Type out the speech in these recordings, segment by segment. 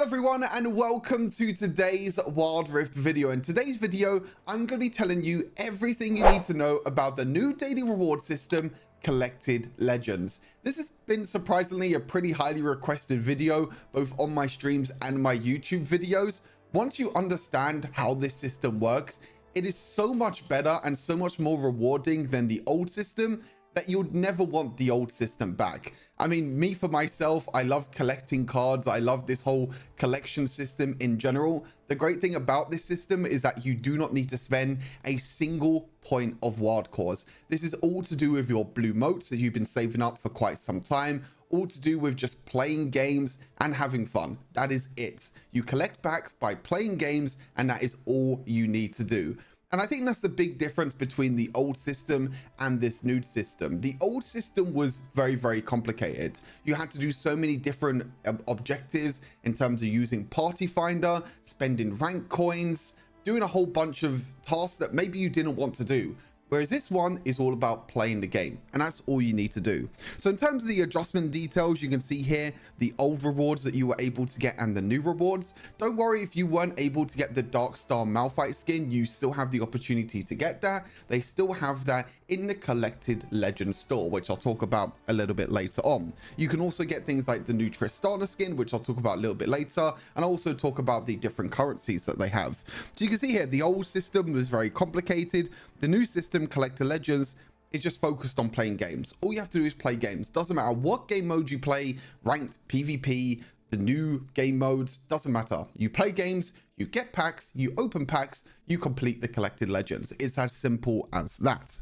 everyone, and welcome to today's Wild Rift video. In today's video, I'm going to be telling you everything you need to know about the new daily reward system, Collected Legends. This has been surprisingly a pretty highly requested video, both on my streams and my YouTube videos. Once you understand how this system works, it is so much better and so much more rewarding than the old system that you'd never want the old system back. I mean, me for myself, I love collecting cards. I love this whole collection system in general. The great thing about this system is that you do not need to spend a single point of wild cores. This is all to do with your blue motes that you've been saving up for quite some time, all to do with just playing games and having fun. That is it. You collect packs by playing games, and that is all you need to do. And I think that's the big difference between the old system and this new system. The old system was very, very complicated. You had to do so many different objectives in terms of using Party Finder, spending rank coins, doing a whole bunch of tasks that maybe you didn't want to do. Whereas this one is all about playing the game, and that's all you need to do. So in terms of the adjustment details, you can see here the old rewards that you were able to get and the new rewards. Don't worry if you weren't able to get the Dark Star Malphite skin, you still have the opportunity to get that. They still have that in the Collected Legends store, which I'll talk about a little bit later on. You can also get things like the new Tristana skin, which I'll talk about a little bit later, and I'll also talk about the different currencies that they have. So you can see here, the old system was very complicated. The new system, Collected Legends, is just focused on playing games. All you have to do is play games. Doesn't matter what game mode you play, ranked, PvP, the new game modes, doesn't matter. You play games, you get packs, you open packs, you complete the Collected Legends. It's as simple as that.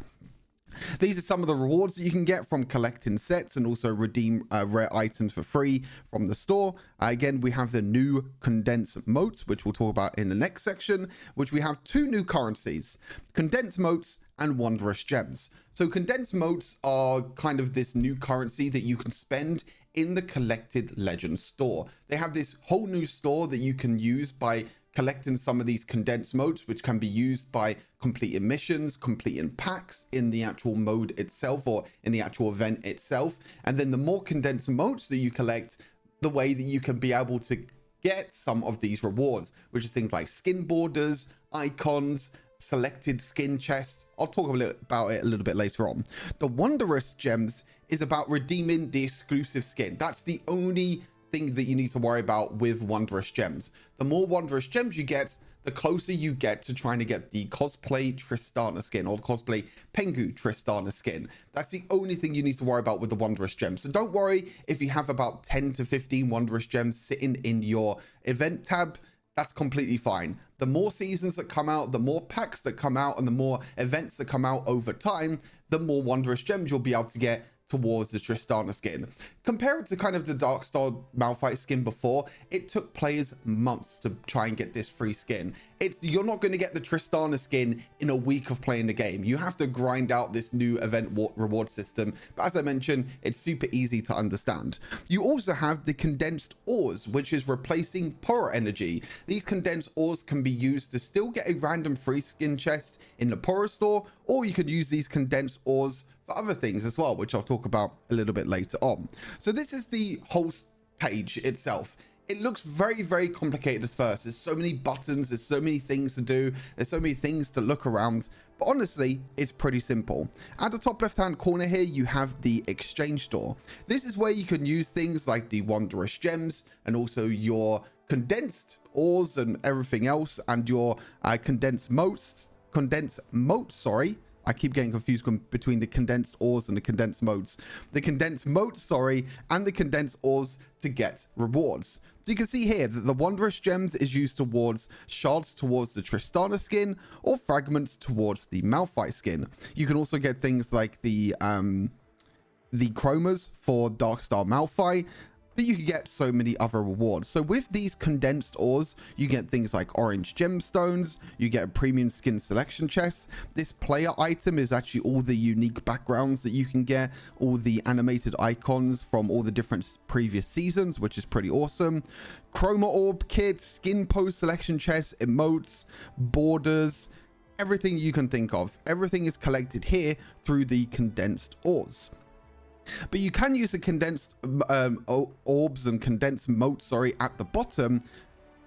These are some of the rewards that you can get from collecting sets and also redeem rare items for free from the store. Again, we have the new condensed motes, which we'll talk about in the next section, which we have two new currencies, condensed motes and wondrous gems. So condensed motes are kind of this new currency that you can spend in the Collected Legends store. They have this whole new store that you can use by collecting some of these condensed motes, which can be used by completing missions, completing packs in the actual mode itself or in the actual event itself. And then the more condensed motes that you collect, the way that you can be able to get some of these rewards, which is things like skin borders, icons, selected skin chests. I'll talk about it a little bit later on. The wondrous gems is about redeeming the exclusive skin. That's the only thing that you need to worry about with wondrous gems. The more wondrous gems you get, the closer you get to trying to get the cosplay Tristana skin or the cosplay Pengu Tristana skin. That's the only thing you need to worry about with the wondrous gems. So don't worry if you have about 10 to 15 wondrous gems sitting in your event tab. That's completely fine. The more seasons that come out, the more packs that come out, and the more events that come out over time, the more wondrous gems you'll be able to get towards the Tristana skin. Compare it to kind of the Dark Star Malphite skin before. It took players months to try and get this free skin. You're not going to get the Tristana skin in a week of playing the game. You have to grind out this new event reward system. But as I mentioned, it's super easy to understand. You also have the condensed ores, which is replacing Poro energy. These condensed ores can be used to still get a random free skin chest in the Poro store, or you could use these condensed ores for other things as well, which I'll talk about a little bit later on. So this is the whole page itself. It looks very, very complicated at first. There's so many buttons, there's so many things to do, there's so many things to look around, but honestly, it's pretty simple. At the top left-hand corner here, you have the exchange store. This is where you can use things like the wondrous gems and also your condensed ores and everything else, and your condensed motes, sorry. I keep getting confused between the condensed ores and the condensed motes. The condensed motes, sorry, and the condensed ores to get rewards. So you can see here that the wondrous gems is used towards shards towards the Tristana skin or fragments towards the Malphite skin. You can also get things like the chromas for Dark Star Malphite, but you can get so many other rewards. So with these condensed ores, you get things like orange gemstones, you get a premium skin selection chest. This player item is actually all the unique backgrounds that you can get, all the animated icons from all the different previous seasons, which is pretty awesome. Chroma orb kits, skin pose selection chests, emotes, borders, everything you can think of. Everything is collected here through the condensed ores. But you can use the condensed orbs and condensed motes, sorry, at the bottom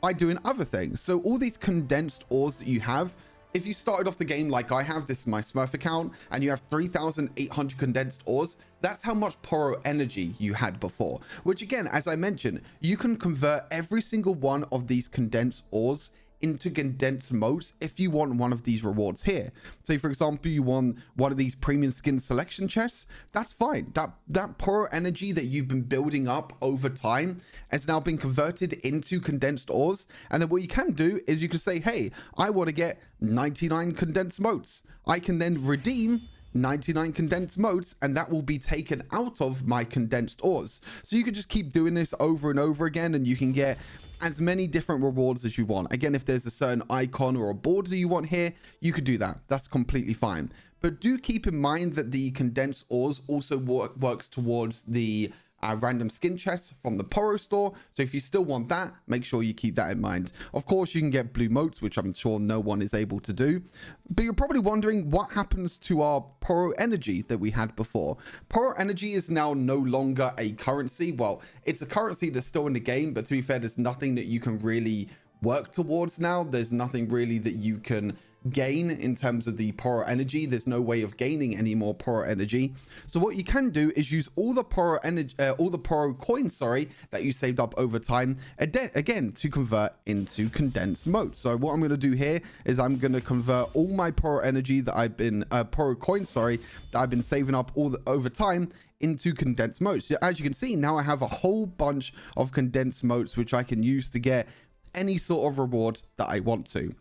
by doing other things. So all these condensed ores that you have, if you started off the game like I have, this is my Smurf account, and you have 3,800 condensed ores, that's how much Poro energy you had before. Which again, as I mentioned, you can convert every single one of these condensed ores into condensed motes if you want one of these rewards here. Say for example, you want one of these premium skin selection chests, that's fine. That Poro energy that you've been building up over time has now been converted into condensed ores. And then what you can do is you can say, hey, I want to get 99 condensed motes. I can then redeem 99 condensed motes, and that will be taken out of my condensed ores. So you can just keep doing this over and over again, and you can get as many different rewards as you want. Again, if there's a certain icon or a border you want here, you could do that. That's completely fine. But do keep in mind that the condensed ores also works towards the random skin chests from the Poro store. So if you still want that, make sure you keep that in mind. Of course, you can get blue motes, which I'm sure no one is able to do. But you're probably wondering what happens to our Poro energy that we had before. Poro energy is now no longer a currency. Well, it's a currency that's still in the game, but to be fair, there's nothing that you can really work towards now. There's nothing really that you can gain in terms of the Poro energy. There's no way of gaining any more Poro energy. So what you can do is use all the Poro energy, all the Poro coins, sorry, that you saved up over time, again to convert into condensed motes. So what I'm going to do here is I'm going to convert all my Poro energy that I've been Poro coins, sorry, that I've been saving up over time into condensed motes. So as you can see, now I have a whole bunch of condensed motes which I can use to get any sort of reward that I want to.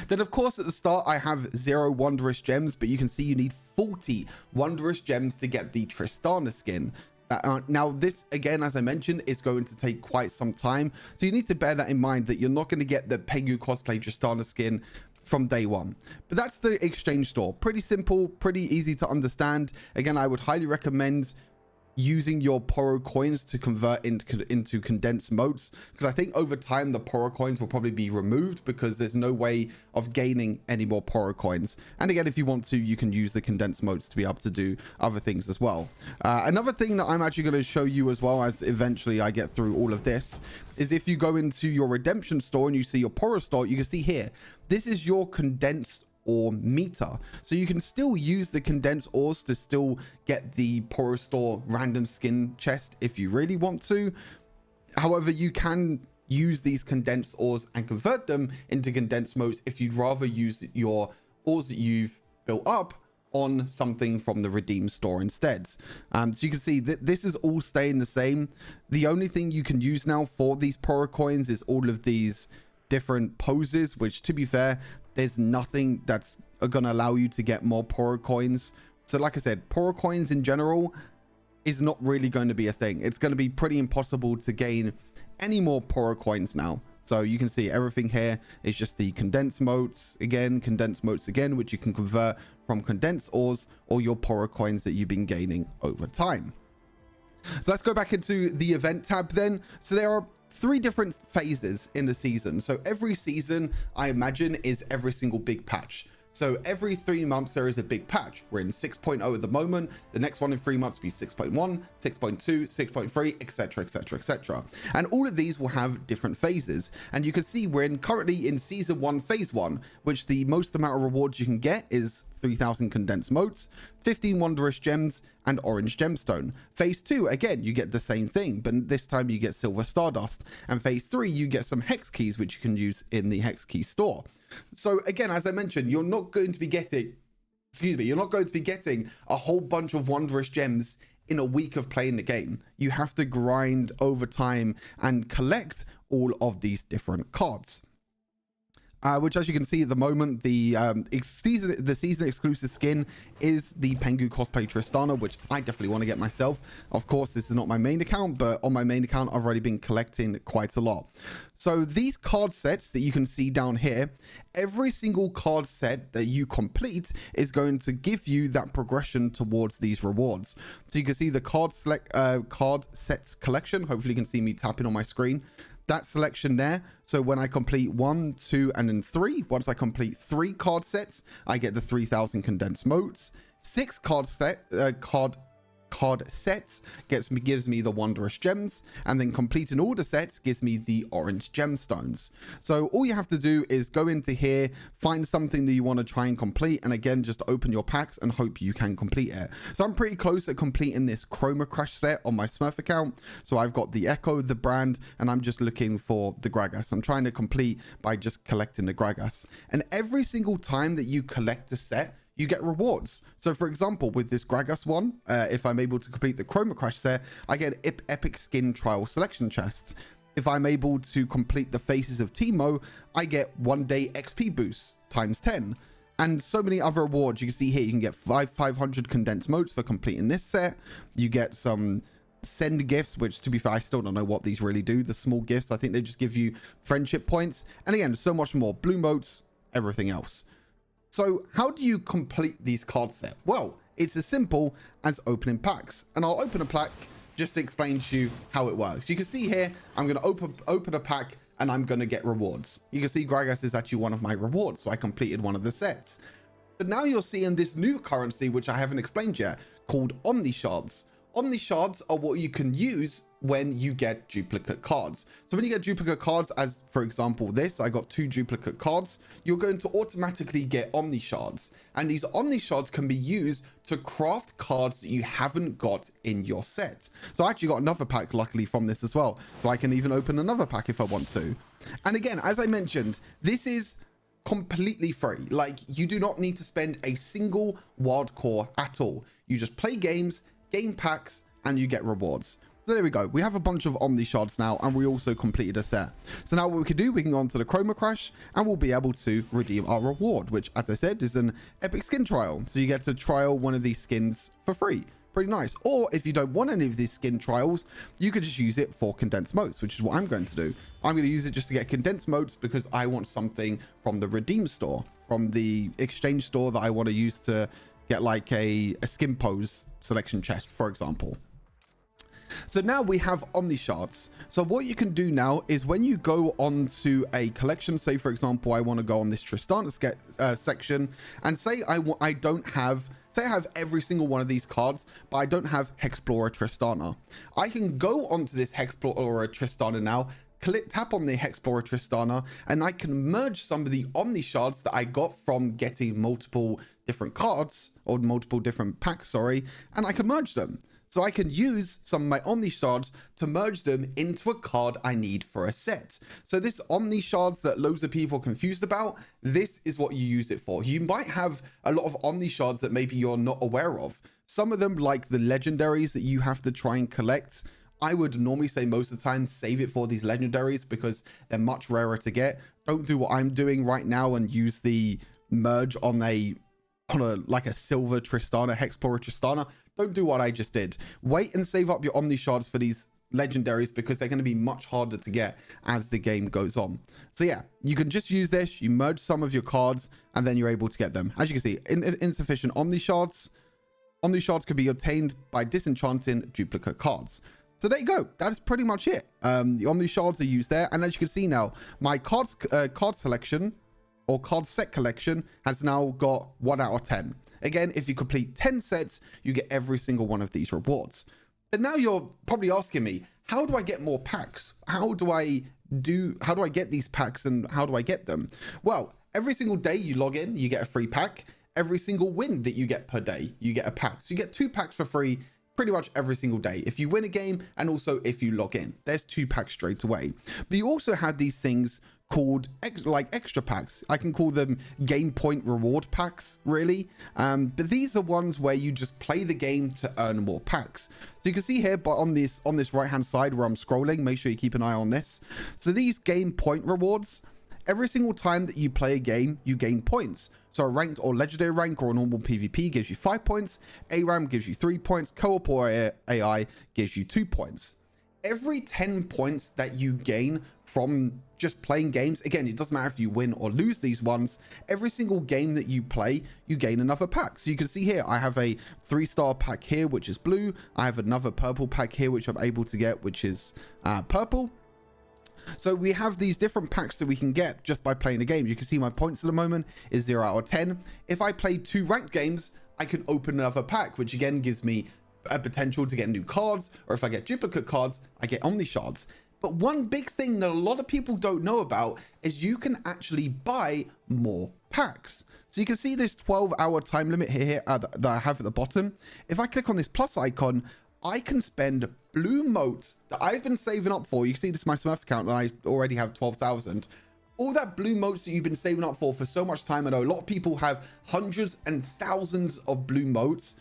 Then of course at the start I have 0 wondrous gems, but you can see you need 40 wondrous gems to get the Tristana skin. Now this, again, as I mentioned, is going to take quite some time, so you need to bear that in mind, that you're not going to get the Pengu cosplay Tristana skin from day one. But that's the exchange store. Pretty simple, pretty easy to understand. Again, I would highly recommend using your Poro coins to convert into condensed motes, because I think over time the Poro coins will probably be removed because there's no way of gaining any more Poro coins. And again, if you want to, you can use the condensed motes to be able to do other things as well. Another thing that I'm actually going to show you as well, as eventually I get through all of this, is if you go into your redemption store and you see your Poro store, you can see here, this is your condensed or meter. So you can still use the condensed ores to still get the Poro store random skin chest if you really want to. However, you can use these condensed ores and convert them into condensed motes if you'd rather use your ores that you've built up on something from the redeem store instead. So you can see that this is all staying the same. The only thing you can use now for these Poro coins is all of these different poses, which, to be fair, there's nothing that's going to allow you to get more Poro coins. So like I said, Poro coins in general is not really going to be a thing. It's going to be pretty impossible to gain any more Poro coins now. So you can see everything here is just the condensed motes again, which you can convert from condensed ores or your Poro coins that you've been gaining over time. So let's go back into the event tab then. So there are 3 different phases in the season. So every season, I imagine, is every single big patch. So every 3 months there is a big patch. We're in 6.0 at the moment. The next one in 3 months will be 6.1, 6.2, 6.3, etc, etc, etc. And all of these will have different phases. And you can see we're currently in season 1, phase 1, which the most amount of rewards you can get is 3,000 condensed motes, 15 wondrous gems, and orange gemstone. Phase 2, again, you get the same thing, but this time you get silver stardust. And phase 3, you get some hex keys, which you can use in the hex key store. So again, as I mentioned, you're not going to be getting a whole bunch of wondrous gems in a week of playing the game. You have to grind over time and collect all of these different cards. Which, as you can see at the moment, the season exclusive skin is the Pengu cosplay Tristana, which I definitely want to get myself. Of course, this is not my main account, but on my main account, I've already been collecting quite a lot. So these card sets that you can see down here, every single card set that you complete is going to give you that progression towards these rewards. So you can see the card sets collection. Hopefully you can see me tapping on my screen. That selection there. So when I complete 1, 2, and then 3, once I complete 3 card sets, I get the 3,000 condensed motes. 6 card card sets gives me the wondrous gems, and then completing all the sets gives me the orange gemstones. So all you have to do is go into here, find something that you want to try and complete, and again just open your packs and hope you can complete it. So I'm pretty close at completing this Chroma Crash set on my Smurf account. So I've got the Echo, the brand, and I'm just looking for the Gragas. I'm trying to complete by just collecting the Gragas, and every single time that you collect a set, you get rewards. So for example, with this Gragas one, if I'm able to complete the Chroma Crash set, I get epic skin trial selection chests. If I'm able to complete the Faces of Teemo, I get 1 day XP boost times 10. And so many other rewards. You can see here, you can get 500 condensed motes for completing this set. You get some send gifts, which to be fair, I still don't know what these really do. The small gifts, I think they just give you friendship points. And again, so much more. Blue motes, everything else. So how do you complete these card sets? Well, it's as simple as opening packs. And I'll open a pack just to explain to you how it works. You can see here, I'm going to open a pack and I'm going to get rewards. You can see Gragas is actually one of my rewards. So I completed one of the sets. But now you're seeing this new currency, which I haven't explained yet, called Omni Shards. Omni Shards are what you can use when you get duplicate cards. So when you get duplicate cards, as for example this, I got 2 duplicate cards, you're going to automatically get Omni Shards. And these Omni Shards can be used to craft cards that you haven't got in your set. So I actually got another pack luckily from this as well. So I can even open another pack if I want to. And again, as I mentioned, this is completely free. Like, you do not need to spend a single wild core at all. You just play games, gain packs, and you get rewards. So there we go. We have a bunch of Omni Shards now, and we also completed a set. So now what we can do, we can go on to the Chroma Crash, and we'll be able to redeem our reward, which, as I said, is an epic skin trial. So you get to trial one of these skins for free. Pretty nice. Or if you don't want any of these skin trials, you could just use it for condensed motes, which is what I'm going to do. I'm going to use it just to get condensed motes because I want something from the redeem store, from the exchange store that I want to use to get like a skin pose selection chest, for example. So now we have Omni Shards. So what you can do now is when you go onto a collection, say for example, I want to go on this Tristana section, and say I have every single one of these cards, but I don't have Hexplorer Tristana. I can go onto this Hexplorer Tristana now, tap on the Hexplorer Tristana, and I can merge some of the Omni Shards that I got from getting multiple different cards, or multiple different packs, sorry, and I can merge them. So I can use some of my Omni Shards to merge them into a card I need for a set. So this Omni Shards that loads of people are confused about, this is what you use it for. You might have a lot of Omni Shards that maybe you're not aware of. Some of them, like the legendaries that you have to try and collect, I would normally say most of the time save it for these legendaries because they're much rarer to get. Don't do what I'm doing right now and use the merge on a like a silver Tristana, Hexplorer Tristana. Don't do what I just did. Wait and save up your Omni Shards for these legendaries because they're going to be much harder to get as the game goes on. So yeah, you can just use this, you merge some of your cards, and then you're able to get them. As you can see, insufficient Omni Shards. Omni Shards can be obtained by disenchanting duplicate cards. So there you go. That is pretty much it. The Omni Shards are used there. And as you can see now, my card selection or card set collection has now got 1 out of 10. Again, if you complete 10 sets, you get every single one of these rewards. But now you're probably asking me, how do I get more packs? How do I get these packs and how do I get them? Well, every single day you log in, you get a free pack. Every single win that you get per day, you get a pack. So you get 2 packs for free pretty much every single day. If you win a game and also if you log in, there's 2 packs straight away. But you also have these things called extra packs. I can call them game point reward packs, really. But these are ones where you just play the game to earn more packs. So you can see here, but on this right hand side where I'm scrolling, make sure you keep an eye on this. So these game point rewards, every single time that you play a game, you gain points. So a ranked or legendary rank or a normal PvP gives you 5 points. ARAM gives you 3 points. Co-op or AI gives you 2 points. Every 10 points that you gain from just playing games, again, it doesn't matter if you win or lose these ones, every single game that you play, you gain another pack. So you can see here, I have a 3-star pack here, which is blue. I have another purple pack here, which I'm able to get, which is purple. So we have these different packs that we can get just by playing the game. You can see my points at the moment is 0 out of 10. If I play 2 ranked games, I can open another pack, which again gives me a potential to get new cards, or if I get duplicate cards, I get Omni Shards. But one big thing that a lot of people don't know about is you can actually buy more packs. So you can see this 12-hour time limit here that I have at the bottom. If I click on this plus icon, I can spend blue motes that I've been saving up for. You can see this is my Smurf account and I already have 12,000. All that blue motes that you've been saving up for so much time. I know a lot of people have hundreds and thousands of blue motes.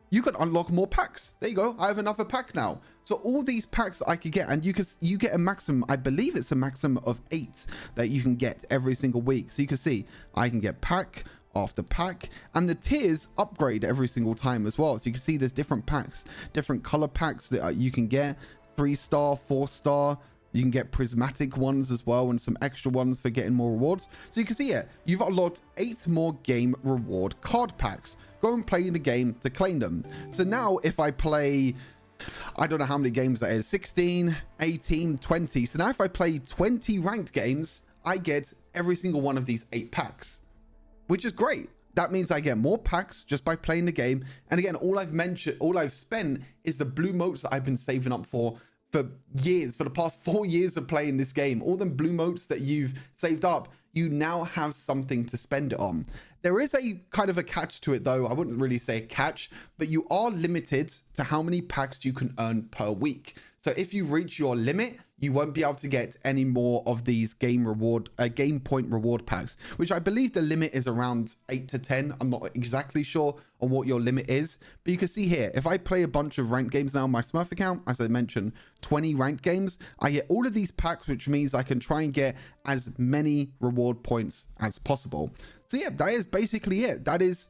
You can unlock more packs. There you go. I have another pack now. So all these packs I could get, and you get a maximum, I believe it's a maximum of 8 that you can get every single week. So you can see I can get pack after pack, and the tiers upgrade every single time as well. So you can see there's different packs, different color packs that you can get, 3-star, 4-star. You can get prismatic ones as well, and some extra ones for getting more rewards. So you can see here, you've unlocked 8 more game reward card packs. Go and play the game to claim them. So now if I play, I don't know how many games that is, 16, 18, 20. So now if I play 20 ranked games, I get every single one of these 8 packs, which is great. That means I get more packs just by playing the game. And again, all I've spent is the blue motes that I've been saving up for years, for the past 4 years of playing this game. All them blue motes that you've saved up, you now have something to spend it on. There is a kind of a catch to it though. I wouldn't really say a catch, but you are limited to how many packs you can earn per week. So if you reach your limit, you won't be able to get any more of these game point reward packs, which I believe the limit is around 8 to 10. I'm not exactly sure on what your limit is, but you can see here, if I play a bunch of ranked games now on my Smurf account, as I mentioned, 20 ranked games, I get all of these packs, which means I can try and get as many reward points as possible. So yeah, that is basically it. That is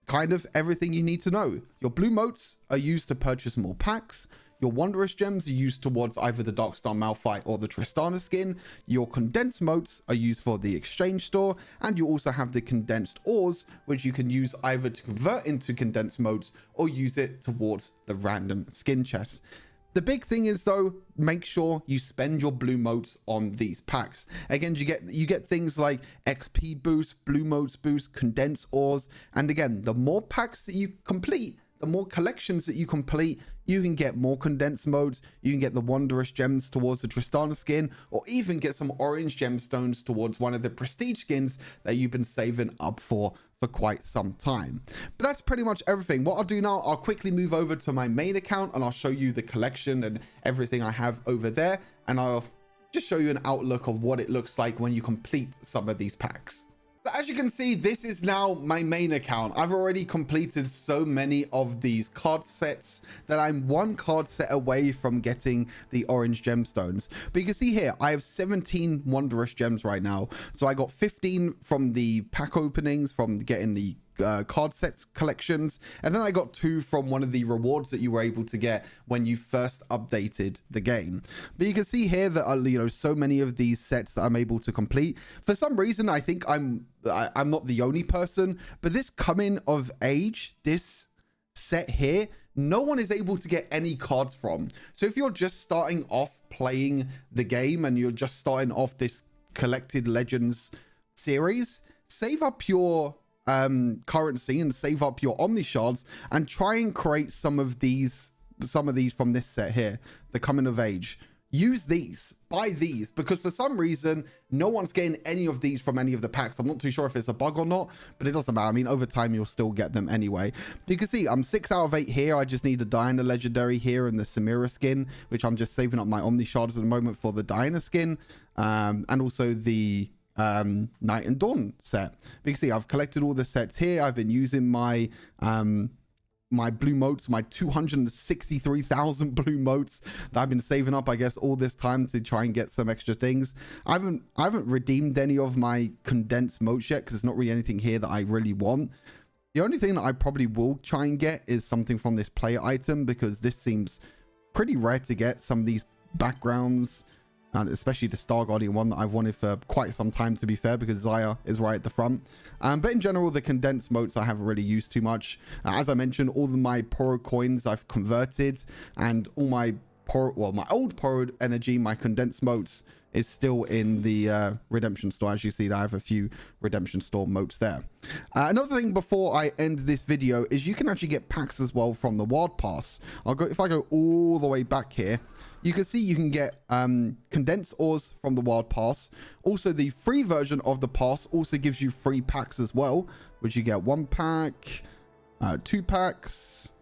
kind of everything you need to know. Your blue motes are used to purchase more packs. Your Wondrous Gems are used towards either the Darkstar Malphite or the Tristana skin. Your Condensed Motes are used for the Exchange Store. And you also have the Condensed Ores, which you can use either to convert into Condensed Motes or use it towards the random skin chests. The big thing is though, make sure you spend your blue motes on these packs. Again, you get things like XP boost, blue motes boost, Condensed Ores. And again, the more packs that you complete, the more collections that you complete, you can get more condensed modes, you can get the Wondrous Gems towards the Tristana skin, or even get some orange gemstones towards one of the prestige skins that you've been saving up for quite some time. But that's pretty much everything. What I'll do now, I'll quickly move over to my main account and I'll show you the collection and everything I have over there. And I'll just show you an outlook of what it looks like when you complete some of these packs. As you can see, this is now my main account. I've already completed so many of these card sets that I'm 1 card set away from getting the orange gemstones. But you can see here, I have 17 Wondrous Gems right now. So I got 15 from the pack openings, from getting the card sets collections, and then I got 2 from one of the rewards that you were able to get when you first updated the game. But you can see here that so many of these sets that I'm able to complete. For some reason, I think I'm not the only person, but this coming of age, this set here, no one is able to get any cards from. So if you're just starting off playing the game and you're just starting off this collected legends series, save up your currency and save up your Omni Shards and try and create some of these from this set here, the coming of age. Use these, buy these, because for some reason no one's getting any of these from any of the packs. I'm not too sure if it's a bug or not, but it doesn't matter. I mean, over time you'll still get them anyway. But you can see I'm 6 out of 8 here. I just need the Diana legendary here and the Samira skin, which I'm just saving up my Omni Shards at the moment for the Diana skin, and also the Night and Dawn set. But you can see I've collected all the sets here. I've been using my my blue motes, my 263,000 blue motes that I've been saving up, I guess, all this time to try and get some extra things. I haven't redeemed any of my condensed motes yet because there's not really anything here that I really want. The only thing that I probably will try and get is something from this player item, because this seems pretty rare to get, some of these backgrounds, and especially the Star Guardian one that I've wanted for quite some time, to be fair, because Zaya is right at the front. But in general, the condensed motes I haven't really used too much. As I mentioned, all of my Poro coins I've converted, and all my my old borrowed energy, my condensed motes, is still in the redemption store. As you see, I have a few redemption store motes there. Another thing before I end this video is you can actually get packs as well from the wild pass. If I go all the way back here, you can see you can get condensed ores from the wild pass. Also, the free version of the pass also gives you free packs as well, which you get 1 pack, 2 packs.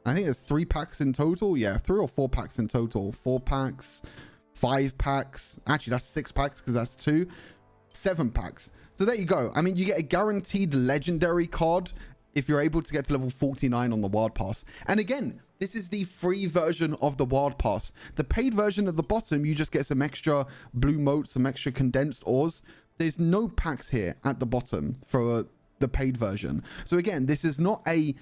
I think there's 3 packs in total. Yeah, 3 or 4 packs in total. 4 packs, 5 packs. Actually, that's 6 packs because that's 2. 7 packs. So there you go. I mean, you get a guaranteed legendary card if you're able to get to level 49 on the wild pass. And again, this is the free version of the wild pass. The paid version at the bottom, you just get some extra blue motes, some extra condensed ores. There's no packs here at the bottom for the paid version. So again, this is not a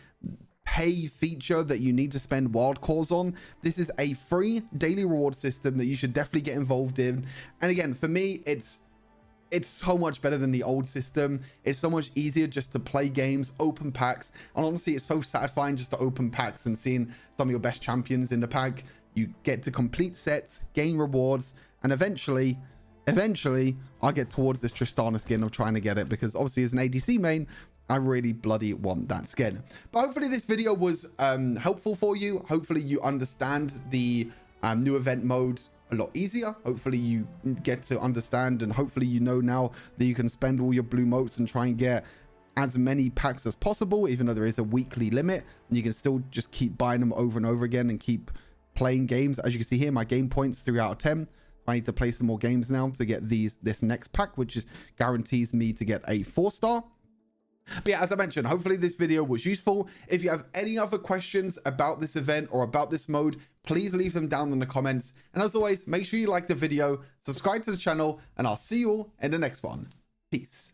pay feature that you need to spend wild cores on. This is a free daily reward system that you should definitely get involved in. And again, for me, it's so much better than the old system. It's so much easier just to play games, open packs, and honestly, it's so satisfying just to open packs and seeing some of your best champions in the pack. You get to complete sets, gain rewards, and eventually I'll get towards this Tristana skin of trying to get it, because obviously as an ADC main, I really bloody want that skin. But hopefully this video was helpful for you. Hopefully you understand the new event mode a lot easier. Hopefully you get to understand, and hopefully you know now that you can spend all your blue motes and try and get as many packs as possible, even though there is a weekly limit. You can still just keep buying them over and over again and keep playing games. As you can see here, my game points 3 out of 10. I need to play some more games now to get this next pack, which guarantees me to get a 4-star. But yeah, as I mentioned, hopefully this video was useful. If you have any other questions about this event or about this mode, please leave them down in the comments. And as always, make sure you like the video, subscribe to the channel, and I'll see you all in the next one. Peace.